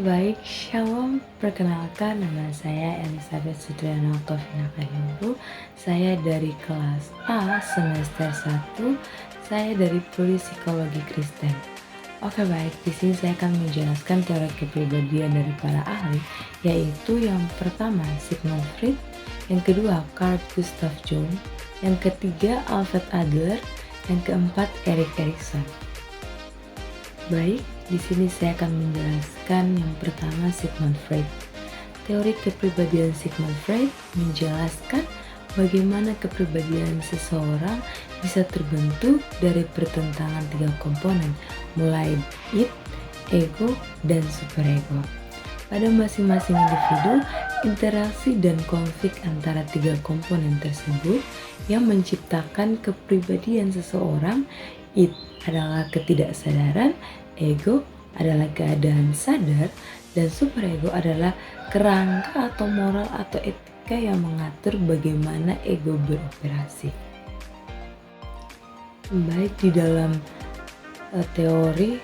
baik, Shalom. Perkenalkan, nama saya Elizabeth Sutriana Oktovina Kahiyuru. Saya dari kelas A semester 1. Saya dari Prodi Psikologi Kristen. Oke baik, di sini saya akan menjelaskan teori kepribadian dari para ahli, yaitu yang pertama Sigmund Freud, yang kedua Carl Gustav Jung, yang ketiga Alfred Adler, yang keempat Erik Erikson. Baik, di sini saya akan menjelaskan yang pertama Sigmund Freud. Teori kepribadian Sigmund Freud menjelaskan bagaimana kepribadian seseorang bisa terbentuk dari pertentangan 3 komponen, mulai id, ego, dan superego. Pada masing-masing individu, interaksi dan konflik antara 3 komponen tersebut yang menciptakan kepribadian seseorang. Id adalah ketidaksadaran, ego adalah keadaan sadar, dan superego adalah kerangka atau moral atau etika yang mengatur bagaimana ego beroperasi. Baik, di dalam teori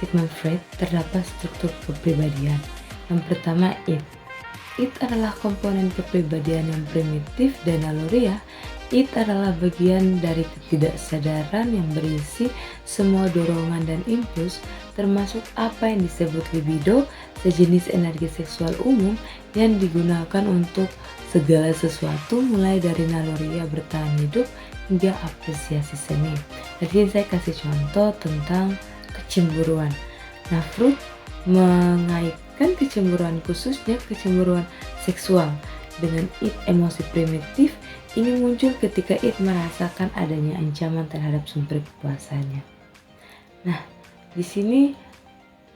Sigmund Freud terdapat struktur kepribadian. Yang pertama id. Id adalah komponen kepribadian yang primitif dan naluriah. Id adalah bagian dari ketidaksadaran yang berisi semua dorongan dan impuls, termasuk apa yang disebut libido, sejenis energi seksual umum yang digunakan untuk segala sesuatu, mulai dari naluriah bertahan hidup hingga apresiasi seni. Jadi saya kasih contoh tentang kecemburuan. Nah, Freud mengaitkan kecemburuan, khususnya kecemburuan seksual, dengan id emosi primitif. Ini muncul ketika id merasakan adanya ancaman terhadap sumber kepuasannya. Nah, di sini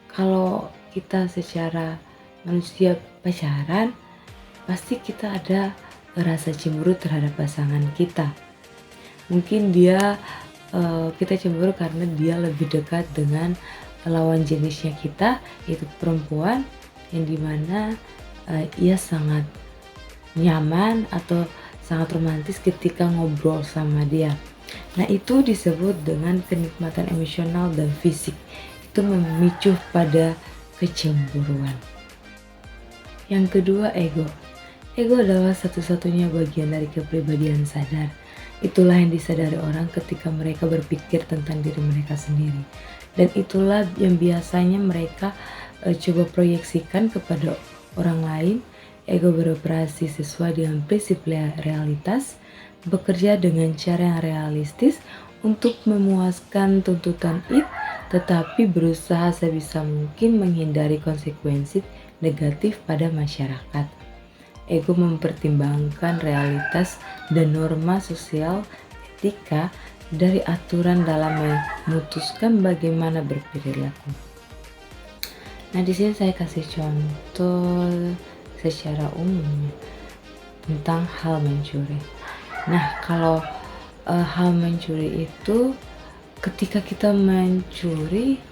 kalau kita secara manusia pacaran, pasti kita ada rasa cemburu terhadap pasangan kita. Mungkin kita cemburu karena dia lebih dekat dengan lawan jenisnya kita, yaitu perempuan, yang dimana ia sangat nyaman atau sangat romantis ketika ngobrol sama dia. Nah, itu disebut dengan kenikmatan emosional dan fisik. Itu memicu pada kecemburuan. Yang kedua, ego. Ego adalah satu-satunya bagian dari kepribadian sadar. Itulah yang disadari orang ketika mereka berpikir tentang diri mereka sendiri. Dan itulah yang biasanya mereka coba proyeksikan kepada orang lain. Ego beroperasi sesuai dengan prinsip realitas, bekerja dengan cara yang realistis untuk memuaskan tuntutan id, tetapi berusaha sebisa mungkin menghindari konsekuensi negatif pada masyarakat. Ego mempertimbangkan realitas dan norma sosial etika dari aturan dalam memutuskan bagaimana berperilaku. Nah, di sini saya kasih contoh secara umum tentang hal mencuri. Nah, kalau hal mencuri itu, ketika kita mencuri,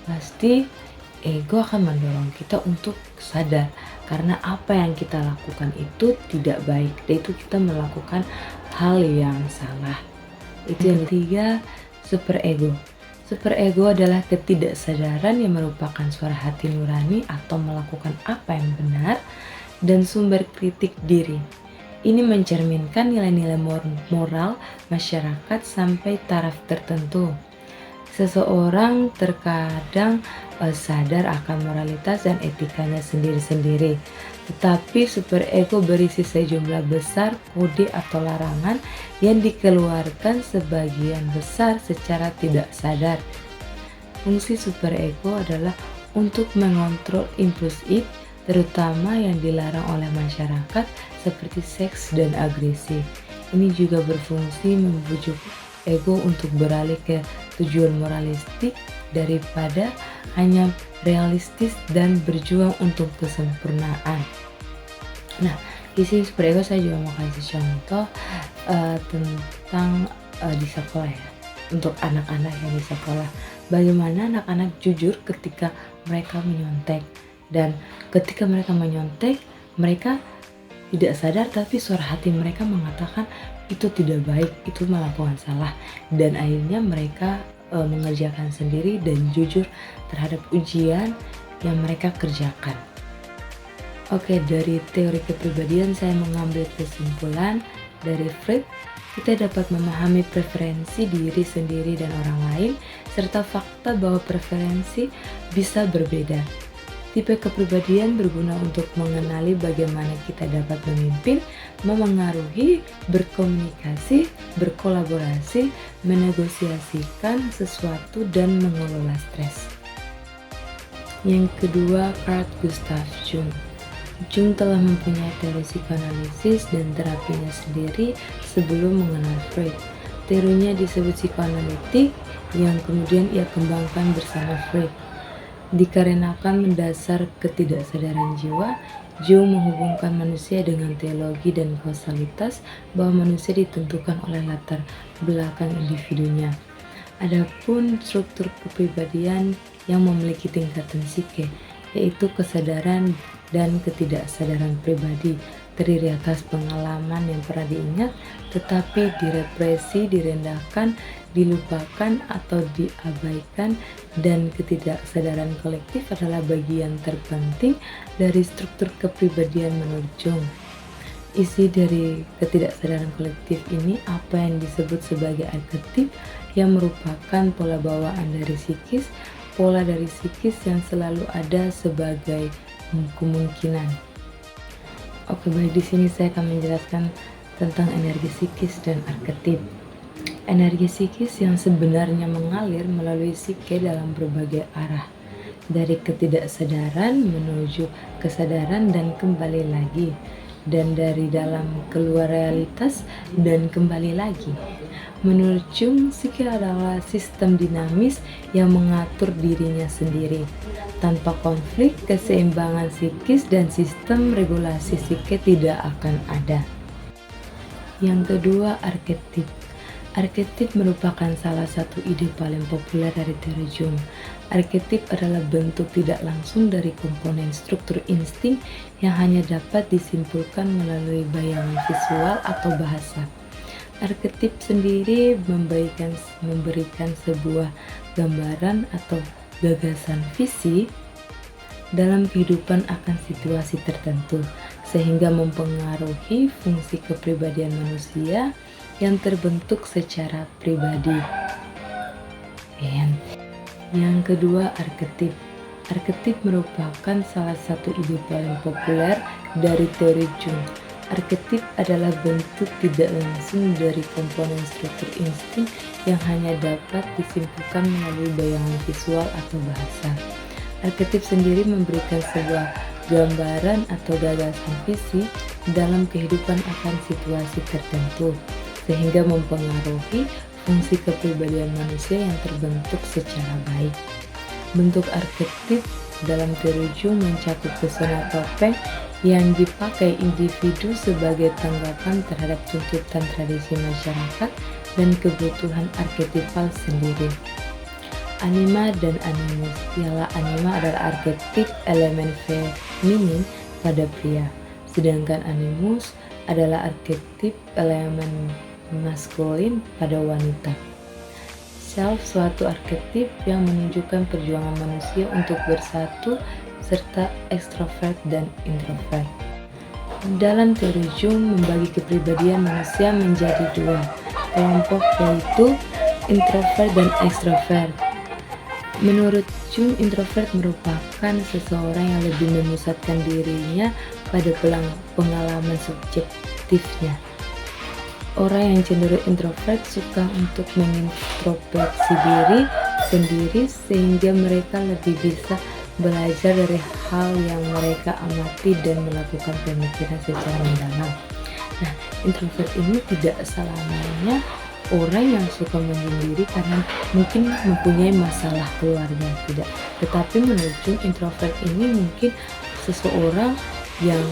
pasti ego akan mendorong kita untuk sadar karena apa yang kita lakukan itu tidak baik, yaitu kita melakukan hal yang salah. Itu yang ketiga, superego. Superego adalah ketidaksadaran yang merupakan suara hati nurani atau melakukan apa yang benar dan sumber kritik diri. Ini mencerminkan nilai-nilai moral masyarakat sampai taraf tertentu. Seseorang terkadang sadar akan moralitas dan etikanya sendiri-sendiri, tetapi superego berisi sejumlah besar kode atau larangan yang dikeluarkan sebagian besar secara tidak sadar. Fungsi superego adalah untuk mengontrol impuls id, terutama yang dilarang oleh masyarakat seperti seks dan agresi. Ini juga berfungsi membujuk ego untuk beralih ke tujuan moralistik daripada hanya realistis dan berjuang untuk kesempurnaan. Nah, di sini superego saya juga mau kasih contoh tentang di sekolah ya, untuk anak-anak yang di sekolah. Bagaimana anak-anak jujur ketika mereka menyontek, dan ketika mereka menyontek, mereka tidak sadar tapi suara hati mereka mengatakan itu tidak baik, itu melakukan salah, dan akhirnya mereka mengerjakan sendiri dan jujur terhadap ujian yang mereka kerjakan. Oke, dari teori kepribadian saya mengambil kesimpulan dari Freud, kita dapat memahami preferensi diri sendiri dan orang lain, serta fakta bahwa preferensi bisa berbeda. Tipe kepribadian berguna untuk mengenali bagaimana kita dapat memimpin, memengaruhi, berkomunikasi, berkolaborasi, menegosiasikan sesuatu, dan mengelola stres. Yang kedua, Carl Gustav Jung. Jung telah mempunyai teori psikoanalisis dan terapinya sendiri sebelum mengenal Freud. Teorinya disebut psikoanalitik yang kemudian ia kembangkan bersama Freud. Dikarenakan mendasar ketidaksadaran jiwa, Jung menghubungkan manusia dengan teologi dan kausalitas bahwa manusia ditentukan oleh latar belakang individunya. Adapun struktur kepribadian yang memiliki tingkatan psike, yaitu kesadaran dan ketidaksadaran pribadi, terdiri atas pengalaman yang pernah diingat tetapi direpresi, direndahkan, dilupakan atau diabaikan, dan ketidaksadaran kolektif adalah bagian terpenting dari struktur kepribadian menurut Jung. Isi dari ketidaksadaran kolektif ini apa yang disebut sebagai arketip, yang merupakan pola bawaan dari psikis, pola dari psikis yang selalu ada sebagai kemungkinan. Oke, baik, di sini saya akan menjelaskan tentang energi psikis dan arketip. Energi psikis yang sebenarnya mengalir melalui psike dalam berbagai arah, dari ketidaksadaran menuju kesadaran dan kembali lagi, dan dari dalam keluar realitas dan kembali lagi. Menurut Jung, psike adalah sistem dinamis yang mengatur dirinya sendiri. Tanpa konflik, keseimbangan psikis dan sistem regulasi psike tidak akan ada. Yang kedua, arketip. Arketip merupakan salah satu ide paling populer dari teori Jung. Arketip adalah bentuk tidak langsung dari komponen struktur insting yang hanya dapat disimpulkan melalui bayangan visual atau bahasa. Arketip sendiri memberikan sebuah gambaran atau gagasan visi dalam kehidupan akan situasi tertentu, sehingga mempengaruhi fungsi kepribadian manusia yang terbentuk secara pribadi. Yang kedua, arketip. Arketip merupakan salah satu ide paling populer dari teori Jung. Arketip adalah bentuk tidak langsung dari komponen struktur insting yang hanya dapat disimpulkan melalui bayangan visual atau bahasa. Arketip sendiri memberikan sebuah gambaran atau gagasan visi dalam kehidupan akan situasi tertentu, sehingga mempengaruhi fungsi kepribadian manusia yang terbentuk secara baik. Bentuk arketip dalam teori Jung mencakup pesona topeng yang dipakai individu sebagai tanggapan terhadap tuntutan tradisi masyarakat dan kebutuhan arketipal sendiri. Anima dan animus. Ialah anima adalah arketip elemen feminin pada pria, sedangkan animus adalah arketip elemen maskulin pada wanita. Self, suatu arketip yang menunjukkan perjuangan manusia untuk bersatu, serta ekstrovert dan introvert. Dalam teori Jung membagi kepribadian manusia menjadi dua kelompok, yaitu introvert dan ekstrovert. Menurut Jung, introvert merupakan seseorang yang lebih memusatkan dirinya pada pengalaman subjektifnya. Orang yang cenderung introvert suka untuk mengintrospeksi diri sendiri, sehingga mereka lebih bisa belajar dari hal yang mereka amati dan melakukan pemikiran secara mendalam. Nah, introvert ini tidak selamanya orang yang suka menyendiri karena mungkin mempunyai masalah keluarga, tidak. Tetapi menurut Jung, introvert ini mungkin seseorang yang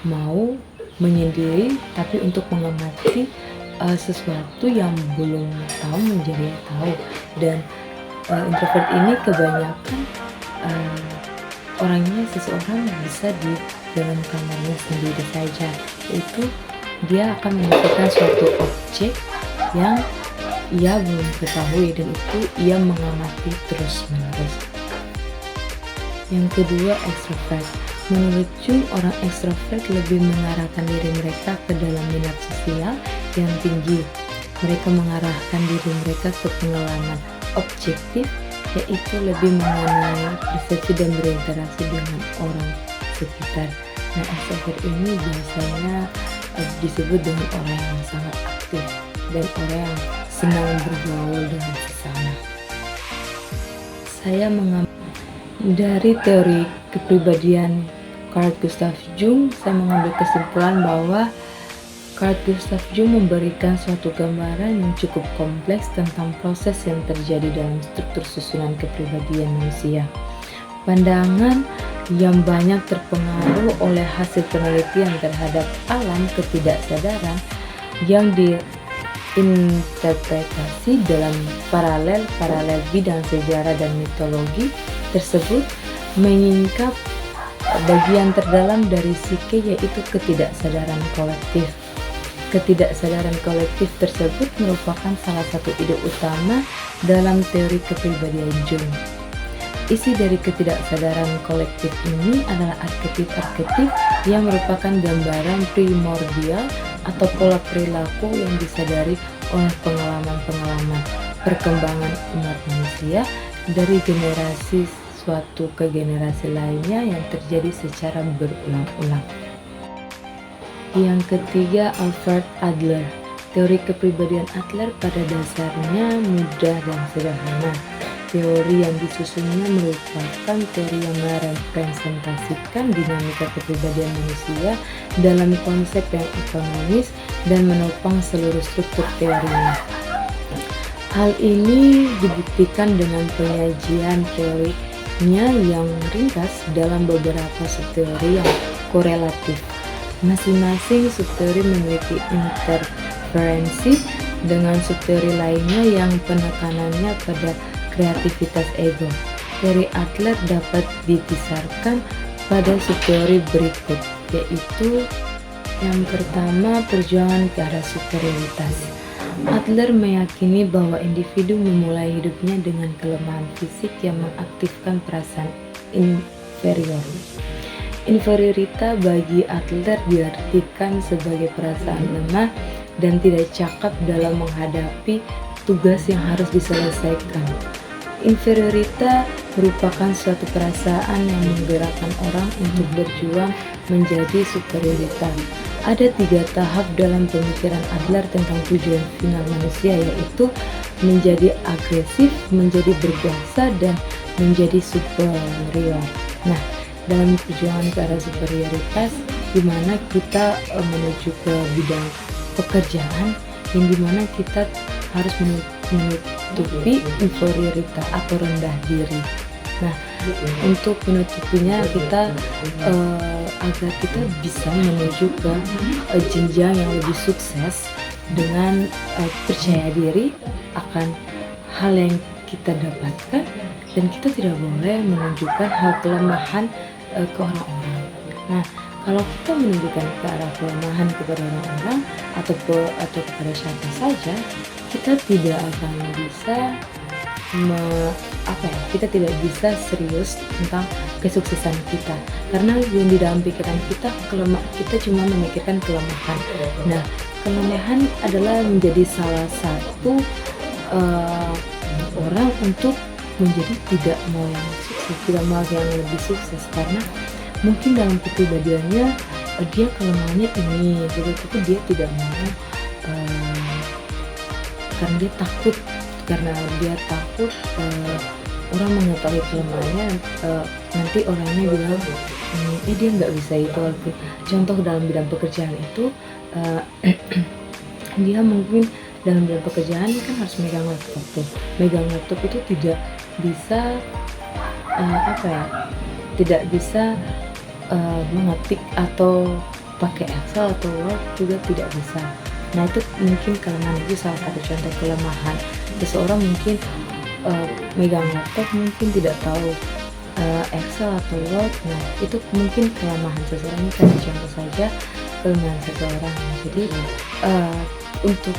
mau menyendiri tapi untuk mengamati sesuatu yang belum tahu menjadi tahu. Dan introvert ini kebanyakan orangnya seseorang bisa di dalam kamarnya sendiri saja, yaitu dia akan memikirkan suatu objek yang ia belum ketahui, dan itu ia mengamati terus menerus. Yang kedua, extrovert. Menurut Jung, orang extrovert lebih mengarahkan diri mereka ke dalam minat sosial yang tinggi. Mereka mengarahkan diri mereka ke pengalaman objektif, yaitu lebih mengenai persepsi dan berinteraksi dengan orang sekitar. Nah, extrovert ini biasanya disebut dengan orang yang sangat aktif dan orang yang senang bergaul dengan sesama. Saya mengambil dari teori kepribadian Carl Gustav Jung, saya mengambil kesimpulan bahwa Carl Gustav Jung memberikan suatu gambaran yang cukup kompleks tentang proses yang terjadi dalam struktur susunan kepribadian manusia. Pandangan yang banyak terpengaruh oleh hasil penelitian terhadap alam ketidaksadaran yang diinterpretasi dalam paralel bidang sejarah dan mitologi tersebut menyingkap bagian terdalam dari psike, yaitu ketidaksadaran kolektif. Ketidaksadaran kolektif tersebut merupakan salah satu ide utama dalam teori kepribadian Jung. Isi dari ketidaksadaran kolektif ini adalah arketip-arketip yang merupakan gambaran primordial atau pola perilaku yang disadari oleh pengalaman-pengalaman perkembangan umat manusia dari generasi suatu ke generasi lainnya yang terjadi secara berulang-ulang. Yang ketiga, Alfred Adler. Teori kepribadian Adler pada dasarnya mudah dan sederhana. Teori yang disusunnya merupakan teori yang merepresentasikan dinamika kepribadian manusia dalam konsep yang ekonomis dan menopang seluruh struktur teorinya. Hal ini dibuktikan dengan penyajian teorinya yang ringkas dalam beberapa subteori yang korelatif. Masing-masing subteori memiliki interferensi dengan subteori lainnya yang penekanannya pada kreativitas ego. Teori Adler dapat ditisarkan pada subteori berikut, yaitu yang pertama, perjuangan ke arah superioritas. Adler meyakini bahwa individu memulai hidupnya dengan kelemahan fisik yang mengaktifkan perasaan inferior. Inferiorita bagi Adler diartikan sebagai perasaan lemah dan tidak cakap dalam menghadapi tugas yang harus diselesaikan. Inferiorita merupakan suatu perasaan yang menggerakkan orang untuk berjuang menjadi superioritas. Ada 3 tahap dalam pemikiran Adler tentang tujuan final manusia, yaitu menjadi agresif, menjadi berkuasa, dan menjadi superior. Nah, dalam perjuangan ke arah superioritas, di mana kita menuju ke bidang pekerjaan, yang dimana kita harus menutupi inferioritas atau rendah diri. Nah, untuk menutupinya kita agar kita bisa menuju ke jenjang yang lebih sukses dengan percaya diri akan hal yang kita dapatkan, dan kita tidak boleh menunjukkan hal kelemahan ke orang-orang. Nah, kalau kita menunjukkan ke arah kelemahan kepada orang-orang atau kepada siapa saja, kita tidak akan bisa kita tidak bisa serius tentang kesuksesan kita, karena yang di dalam pikiran kita kita cuma memikirkan kelemahan. Nah, kelemahan adalah menjadi salah satu orang untuk menjadi tidak mau yang sukses, tidak mau yang lebih sukses, karena mungkin dalam kepribadiannya dia kelemahannya ini gitu, tapi dia tidak mau karena dia takut orang mengetahui kelemahannya, nanti orangnya bilang dia nggak bisa itu. Contoh dalam bidang pekerjaan itu dia mungkin dalam bidang pekerjaan kan harus megang laptop itu tidak bisa tidak bisa mengetik atau pakai Excel atau Word juga tidak bisa. Nah, itu mungkin kelemahan, itu salah satu contoh kelemahan. Seseorang mungkin megang laptop mungkin tidak tahu Excel atau Word. Nah, itu mungkin kelemahan seseorang. Ini kasih contoh saja kelemahan seseorang. Jadi untuk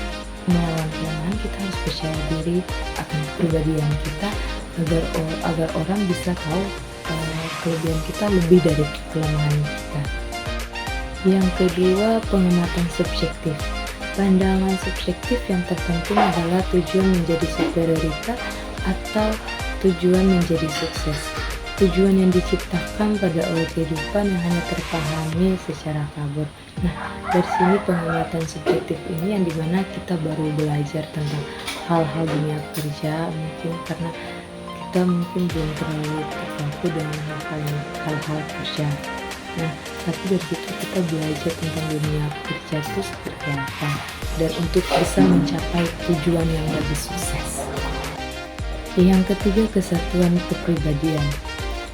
melawan kelemahan kita harus percaya diri akan kepribadian kita agar orang bisa tahu kelebihan kita lebih dari kelemahan kita. Yang kedua, pengamatan subjektif. Pandangan subjektif yang terpenting adalah tujuan menjadi superioritas atau tujuan menjadi sukses. Tujuan yang diciptakan pada awal kehidupan yang hanya terpahami secara kabur. Nah, dari sini pengamatan subjektif ini yang dimana kita baru belajar tentang hal-hal dunia kerja, mungkin karena kita mungkin belum terlalu terpaku dengan hal-hal kerja. Nah, tapi dari situ kita belajar tentang dunia kerja itu seperti apa, dan untuk bisa mencapai tujuan yang lebih sukses. Yang ketiga, kesatuan kepribadian.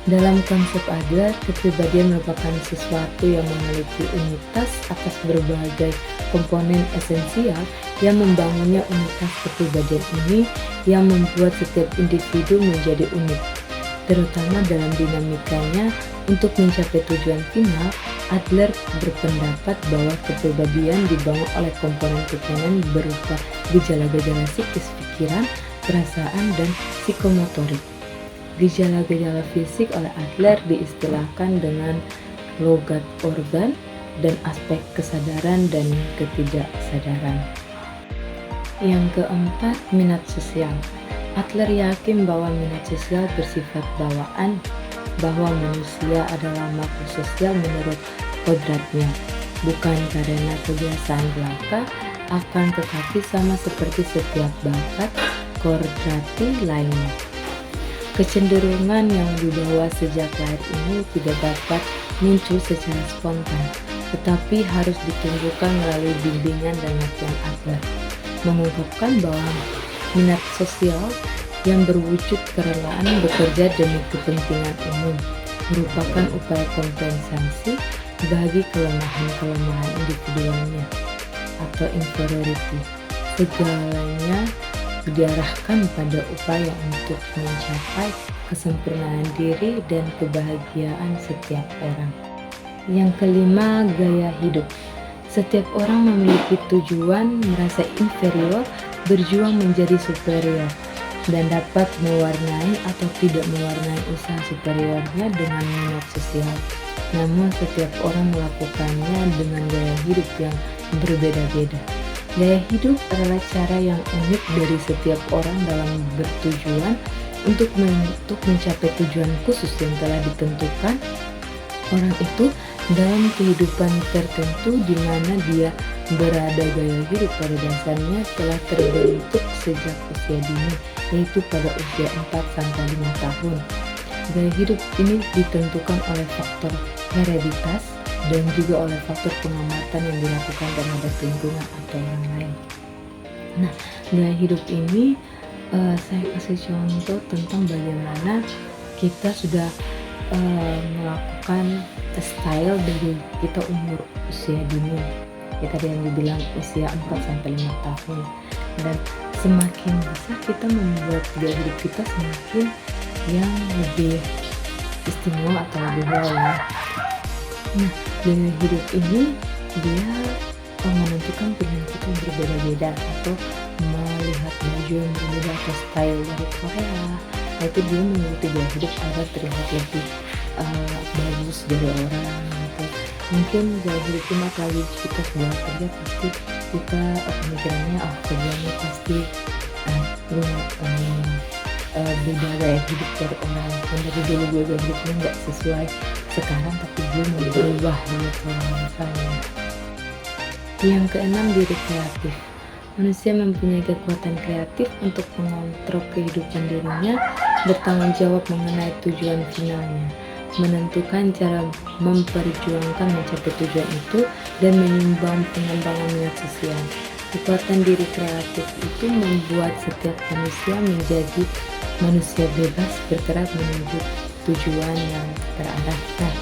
Dalam konsep Adler, kepribadian merupakan sesuatu yang memiliki unitas atas berbagai komponen esensial yang membangunnya. Unitas kepribadian ini yang membuat setiap individu menjadi unik, terutama dalam dinamikanya untuk mencapai tujuan final. Adler berpendapat bahwa kepribadian dibangun oleh komponen-komponen berupa gejala-gejala psikis, pikiran, perasaan, dan psikomotorik. Gejala-gejala fisik oleh Adler diistilahkan dengan logat organ dan aspek kesadaran dan ketidaksadaran. Yang keempat, minat sosial. Adler yakin bahwa minat sosial bersifat bawaan, bahwa manusia adalah makhluk sosial menurut kodratnya, bukan karena kebiasaan belaka, akan tetapi sama seperti setiap bakat kodrati lainnya. Kecenderungan yang dibawa sejak lahir ini tidak dapat muncul secara spontan, tetapi harus ditumbuhkan melalui bimbingan dan latihan. Adler mengungkapkan bahwa minat sosial yang berwujud kerelaan bekerja demi kepentingan umum merupakan upaya kompensasi bagi kelemahan-kelemahan individualnya atau inferiority. Segalanya diarahkan pada upaya untuk mencapai kesempurnaan diri dan kebahagiaan setiap orang. Yang kelima, gaya hidup. Setiap orang memiliki tujuan merasa inferior, berjuang menjadi superior, dan dapat mewarnai atau tidak mewarnai usaha superiornya dengan minat sosial. Namun setiap orang melakukannya dengan gaya hidup yang berbeda-beda. Gaya hidup adalah cara yang unik dari setiap orang dalam bertujuan untuk mencapai tujuan khusus yang telah ditentukan orang itu dalam kehidupan tertentu di mana dia berada. Gaya hidup pada dasarnya telah terbentuk sejak usia dini, yaitu pada usia 4-5 tahun. Gaya hidup ini ditentukan oleh faktor hereditas dan juga oleh faktor pengamatan yang dilakukan terhadap lingkungan atau orang lain. Nah, gaya hidup ini saya kasih contoh tentang bagaimana kita sudah melakukan style dari kita umur usia dini. Kita yang dibilang usia 4-5 tahun, dan semakin besar kita membuat gaya hidup kita semakin yang lebih istimewa atau lebih wow ya. Nah, gaya hidup ini dia menentukan pilihan kita yang berbeda-beda atau melihat baju yang berbeda atau style dari Korea. Nah, itu dia mengikuti gaya hidup agar terlihat lebih bagus dari orang gitu. Mungkin gaya hidup cuma lagi kita sebuah kerja pasti kita pemikirannya kerjanya pasti beda gaya hidup dari orang. Dan dari dulu gue gaya hidupnya nggak sesuai sekarang, tapi gue mau berubah gitu misalnya. Yang keenam, diri kreatif. Manusia mempunyai kekuatan kreatif untuk mengontrol kehidupan dirinya, bertanggung jawab mengenai tujuan finalnya, menentukan cara memperjuangkan mencapai tujuan itu, dan menyumbang pengembangan minat sosial. Kekuatan diri kreatif itu membuat setiap manusia menjadi manusia bebas bergerak menuju tujuan yang terarah. Nah,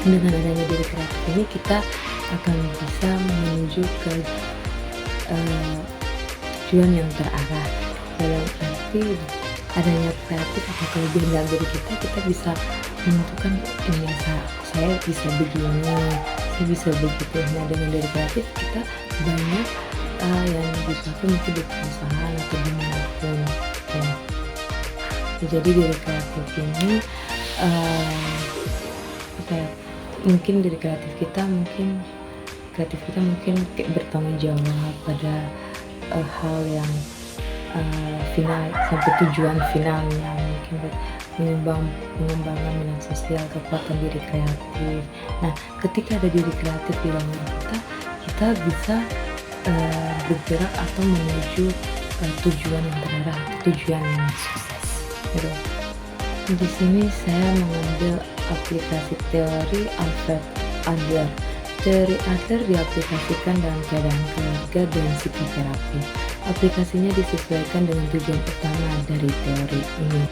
dengan adanya diri kreatif ini kita akan bisa menuju ke tujuan yang terarah. Dalam arti adanya kreatif atau kelebihan dalam diri kita bisa menentukan ini saya bisa begini, saya bisa begitu. Nah, dengan diri kreatif kita banyak yang dipakai mungkin di perusahaan atau dimanapun. Jadi diri kreatif ini kayak mungkin dari kreatif kita mungkin kayak bertanggung jawab pada hal yang final sampai tujuan finalnya, mungkin buat mengembangkan minat sosial, kekuatan diri kreatif. Nah, ketika ada diri kreatif di dalam diri kita bisa bergerak atau menuju tujuan yang terarah, tujuan yang sukses gitu. Di sini saya mengambil aplikasi teori Alfred Adler. Teori Adler diaplikasikan dalam keadaan keluarga dan psikoterapi. Aplikasinya disesuaikan dengan tujuan utama dari teori ini.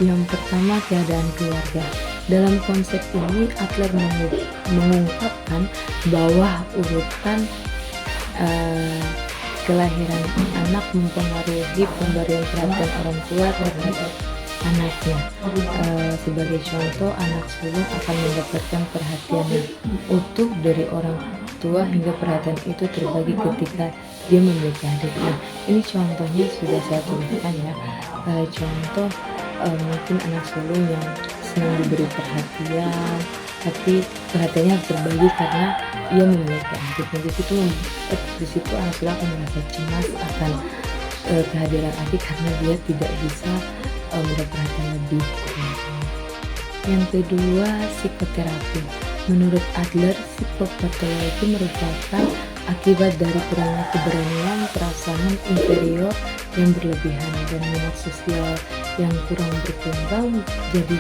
Yang pertama, keadaan keluarga. Dalam konsep ini, Adler mengungkapkan bahwa urutan kelahiran anak mempengaruhi pemberian perhatian orang tua terhadap anaknya. Sebagai contoh, anak sulung akan mendapatkan perhatian yang utuh dari orang tua hingga perhatian itu terbagi ketika dia memiliki adik. Ini contohnya sudah saya tuliskan ya. Contoh mungkin anak sulung yang senang diberi perhatian, tapi perhatiannya terbagi karena ia memiliki adik. Di situ anak sulung akan merasa cemas akan kehadiran adik karena dia tidak bisa mendapat perhatian lebih. Yang kedua, psikoterapi. Menurut Adler, psikopatologi merupakan akibat dari kurangnya keberanian, perasaan inferior yang berlebihan, dan minat sosial yang kurang berkembang. Jadi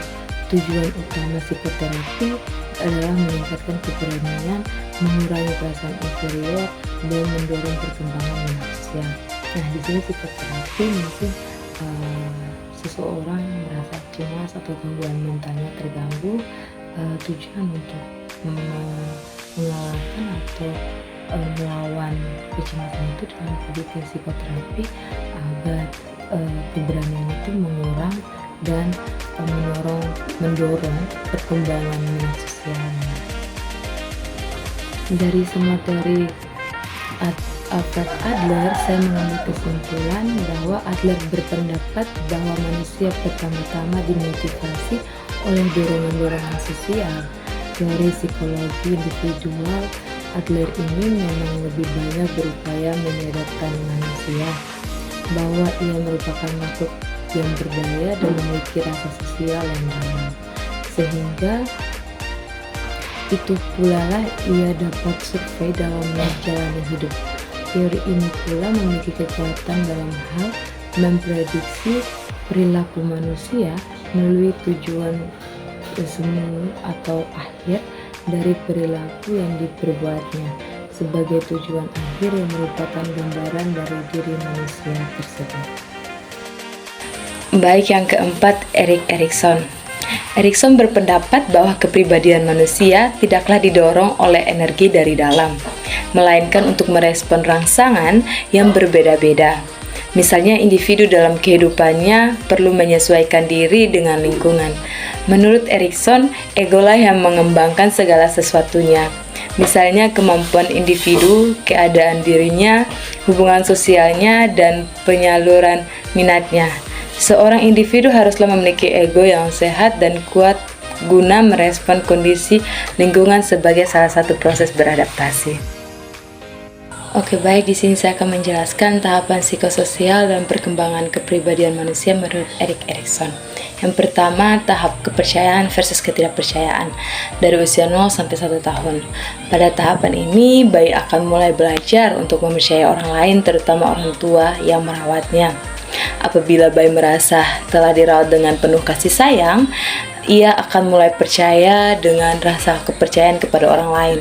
tujuan utama psikoterapi adalah meningkatkan keberanian, mengurangi perasaan inferior, dan mendorong perkembangan minat sosial. Nah, di sini psikoterapi mungkin seseorang merasa cemas atau gangguan mentalnya terganggu, tujuan untuk mengalahkan atau melawan kecemasan itu dengan pendekatan psikoterapi agar keberanian itu mengurang dan mendorong perkembangan minat sosialnya. Dari semua teori Alfred Adler, saya mengambil kesimpulan bahwa Adler berpendapat bahwa manusia pertama-tama dimotivasi oleh dorongan-dorongan sosial. Teori psikologi individual Adler ini memang lebih banyak berupaya menyadarkan manusia bahwa ia merupakan makhluk yang berdaya dan memiliki rasa sosial yang dalam, sehingga itu pula lah ia dapat survei dalam menjalani hidup. Teori ini pula memiliki kekuatan dalam hal memprediksi perilaku manusia melalui tujuan semu atau akhir dari perilaku yang diperbuatnya sebagai tujuan akhir yang merupakan gambaran dari diri manusia tersebut. Baik, yang keempat, Erik Erikson. Erikson berpendapat bahwa kepribadian manusia tidaklah didorong oleh energi dari dalam, melainkan untuk merespon rangsangan yang berbeda-beda. Misalnya, individu dalam kehidupannya perlu menyesuaikan diri dengan lingkungan. Menurut Erikson, egolah yang mengembangkan segala sesuatunya. Misalnya, kemampuan individu, keadaan dirinya, hubungan sosialnya, dan penyaluran minatnya. Seorang individu haruslah memiliki ego yang sehat dan kuat guna merespon kondisi lingkungan sebagai salah satu proses beradaptasi. Oke, baik, di sini saya akan menjelaskan tahapan psikososial dan perkembangan kepribadian manusia menurut Erik Erikson. Yang pertama, tahap kepercayaan versus ketidakpercayaan dari usia 0 sampai 1 tahun. Pada tahapan ini, bayi akan mulai belajar untuk mempercayai orang lain, terutama orang tua yang merawatnya. Apabila bayi merasa telah dirawat dengan penuh kasih sayang, ia akan mulai percaya dengan rasa kepercayaan kepada orang lain.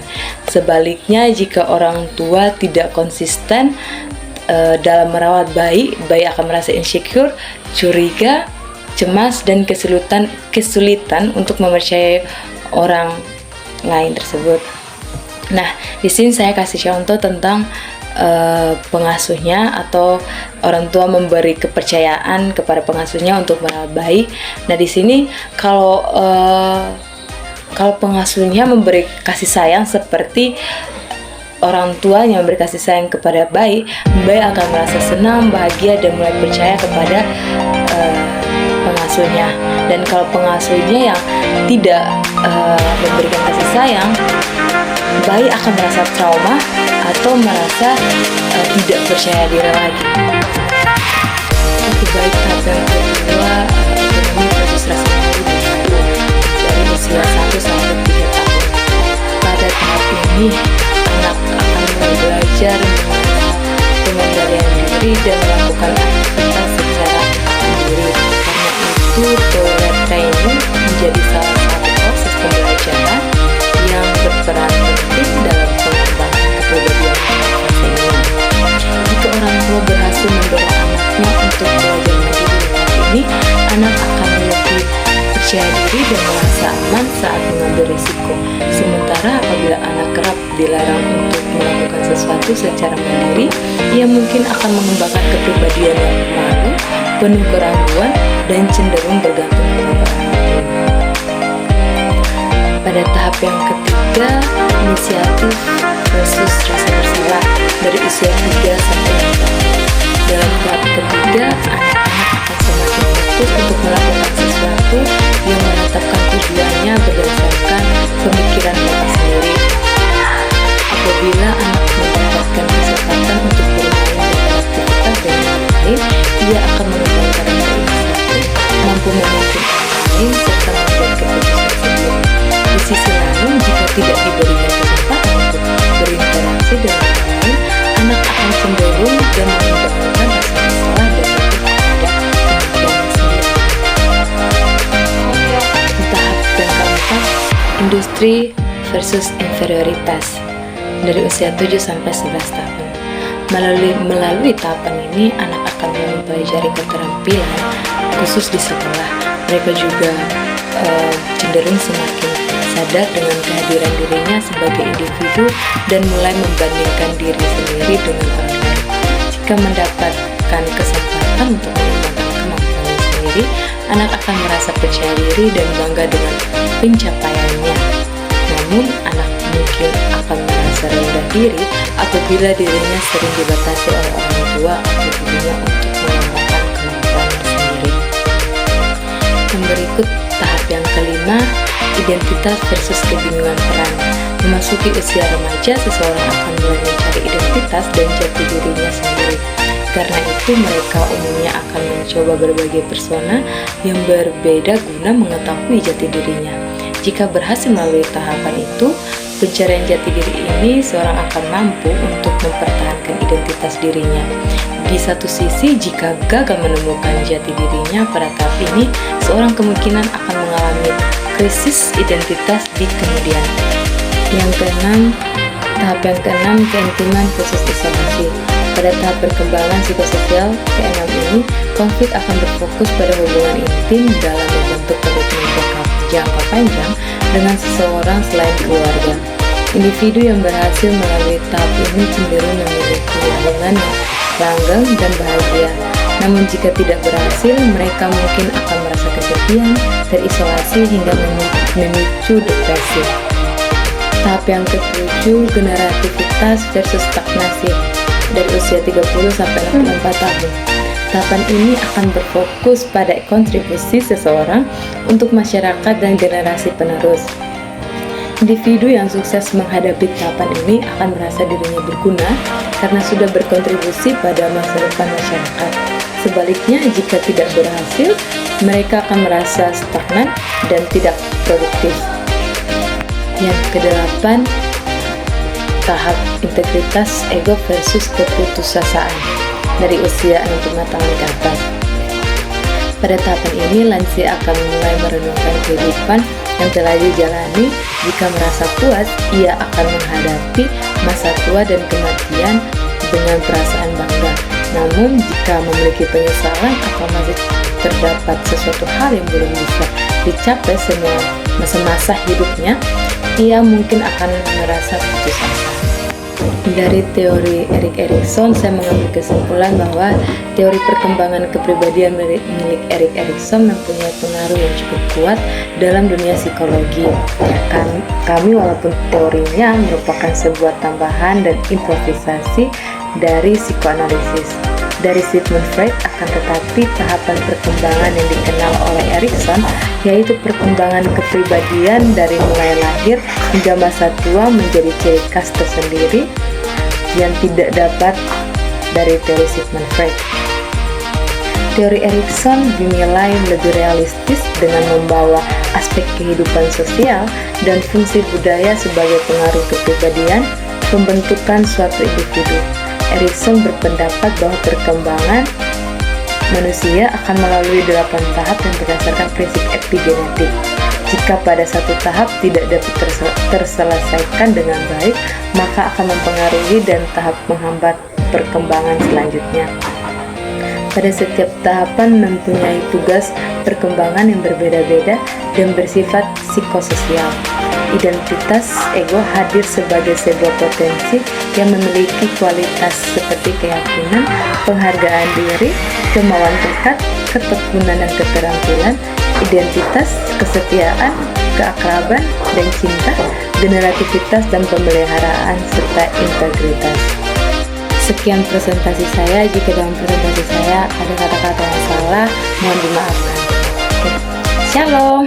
Sebaliknya, jika orang tua tidak konsisten dalam merawat bayi, bayi akan merasa insecure, curiga, cemas, dan kesulitan untuk mempercayai orang lain tersebut. Nah, di sini saya kasih contoh tentang pengasuhnya atau orang tua memberi kepercayaan kepada pengasuhnya untuk merawat bayi. Nah, di sini kalau pengasuhnya memberi kasih sayang seperti orang tua yang memberi kasih sayang kepada bayi akan merasa senang, bahagia, dan mulai percaya kepada pengasuhnya. Dan kalau pengasuhnya yang tidak memberikan kasih sayang, bayi akan merasa trauma atau merasa tidak percaya diri lagi. Lebih baik tahap yang kedua, ekonomi versus rasa malu dari usia 1 sampai 3 tahun. Pada tahap ini, anak akan mulai belajar pengendalian diri dan melakukan aktivitas secara mandiri. Karena itu, toilet training menjadi salah satu proses pembelajaran yang berperan penting dalam pengembangan kepribadian fase ini. Jika orang tua berhasil mendorong anaknya untuk belajar mandiri saat ini, anak akan lebih percaya diri dan merasa aman saat mengambil risiko. Sementara apabila anak kerap dilarang untuk melakukan sesuatu secara mandiri, ia mungkin akan mengembangkan kepribadian yang malu, penuh keraguan, dan cenderung bergantung pada orang lain. Pada tahap yang ketiga, inisiatif versus rasa bersalah dari usia 3 sampai 6 tahun. Dalam tahap ketiga, anak-anak akan semakin fokus untuk melakukan sesuatu yang menetapkan tujuannya berdasarkan pemikiran mereka sendiri. Apabila anak mendapatkan kesempatan untuk bermain dan beraktivitas dengan orang lain, ia akan mengembangkan rasa inisiatif, mampu memimpin orang lain, serta membuat keputusan sendiri. Di sisi lain, jika tidak diberikan kesempatan untuk berinteraksi dengan orang lain, anak akan cenderung dan mengembangkan rasa bersalah dan takut terhadap kemampuannya sendiri. Di tahap yang keempat, industri versus inferioritas dari usia 7 sampai 11 tahun. Melalui tahapan ini, anak akan mempelajari keterampilan khusus di sekolah. Mereka juga cenderung semakin sadar dengan kehadiran dirinya sebagai individu dan mulai membandingkan diri sendiri dengan orang lain. Jika mendapatkan kesempatan untuk mengembangkan kemampuannya sendiri, anak akan merasa percaya diri dan bangga dengan pencapaiannya. Namun, anak mungkin akan merasa rendah diri apabila dirinya sering dibatasi oleh orang tua atau gurunya untuk mengembangkan kemampuannya sendiri. Yang berikut, tahap yang kelima, identitas versus kebingungan peran. Memasuki usia remaja, seseorang akan mulai mencari identitas dan jati dirinya sendiri. Karena itu, mereka umumnya akan mencoba berbagai persona yang berbeda guna mengetahui jati dirinya. Jika berhasil melalui tahapan itu, pencarian jati diri ini, seorang akan mampu untuk mempertahankan identitas dirinya. Di satu sisi, jika gagal menemukan jati dirinya pada tahap ini, seorang kemungkinan akan mengalami krisis identitas di kemudian. Tahap yang keenam, keintiman versus isolasi. Pada tahap perkembangan psikososial ke-6 ini, konflik akan berfokus pada hubungan intim dalam membentuk komitmen jangka panjang dengan seseorang selain keluarga. Individu yang berhasil melalui tahap ini cenderung memiliki hubungan yang langgeng dan bahagia. Namun jika tidak berhasil, mereka mungkin akan merasa kesepian, terisolasi hingga memicu depresi. Tahap yang ketujuh, generativitas versus stagnasi dari usia 30 sampai 64 tahun. Tahapan ini akan berfokus pada kontribusi seseorang untuk masyarakat dan generasi penerus. Individu yang sukses menghadapi tahapan ini akan merasa dirinya berguna karena sudah berkontribusi pada masa depan masyarakat. Sebaliknya, jika tidak berhasil, mereka akan merasa stagnan dan tidak produktif. Yang kedelapan, tahap integritas ego versus keputusasaan dari usia 65 tahun ke atas. Pada tahapan ini, lansia akan mulai merenungkan kehidupan yang telah dijalani. Jika merasa puas, ia akan menghadapi masa tua dan kematian dengan perasaan bangga. Namun, jika memiliki penyesalan atau masih terdapat sesuatu hal yang belum bisa dicapai semasa hidupnya, ia mungkin akan merasa putus asa. Dari teori Erik Erikson, saya mengambil kesimpulan bahwa teori perkembangan kepribadian milik Erik Erikson mempunyai pengaruh yang cukup kuat dalam dunia psikologi. Kami walaupun teorinya merupakan sebuah tambahan dan improvisasi dari psikoanalisis. dari Sigmund Freud, akan tetapi tahapan perkembangan yang dikenal oleh Erikson yaitu perkembangan kepribadian dari mulai lahir hingga masa tua menjadi ciri khas tersendiri yang tidak dapat dari teori Sigmund Freud. Teori Erikson dinilai lebih realistis dengan membawa aspek kehidupan sosial dan fungsi budaya sebagai pengaruh kepribadian pembentukan suatu individu. Erikson berpendapat bahwa perkembangan manusia akan melalui 8 tahap yang berdasarkan prinsip epigenetik. Jika pada satu tahap tidak dapat terselesaikan dengan baik, maka akan mempengaruhi dan tahap menghambat perkembangan selanjutnya. Pada setiap tahapan mempunyai tugas perkembangan yang berbeda-beda dan bersifat psikososial. Identitas ego hadir sebagai sebuah potensi yang memiliki kualitas seperti keyakinan, penghargaan diri, kemauan tekad, ketekunan dan keterampilan, identitas, kesetiaan, keakraban dan cinta, generativitas dan pemeliharaan, serta integritas. Sekian presentasi saya. Jika dalam presentasi saya ada kata-kata yang salah, mohon dimaafkan. Shalom.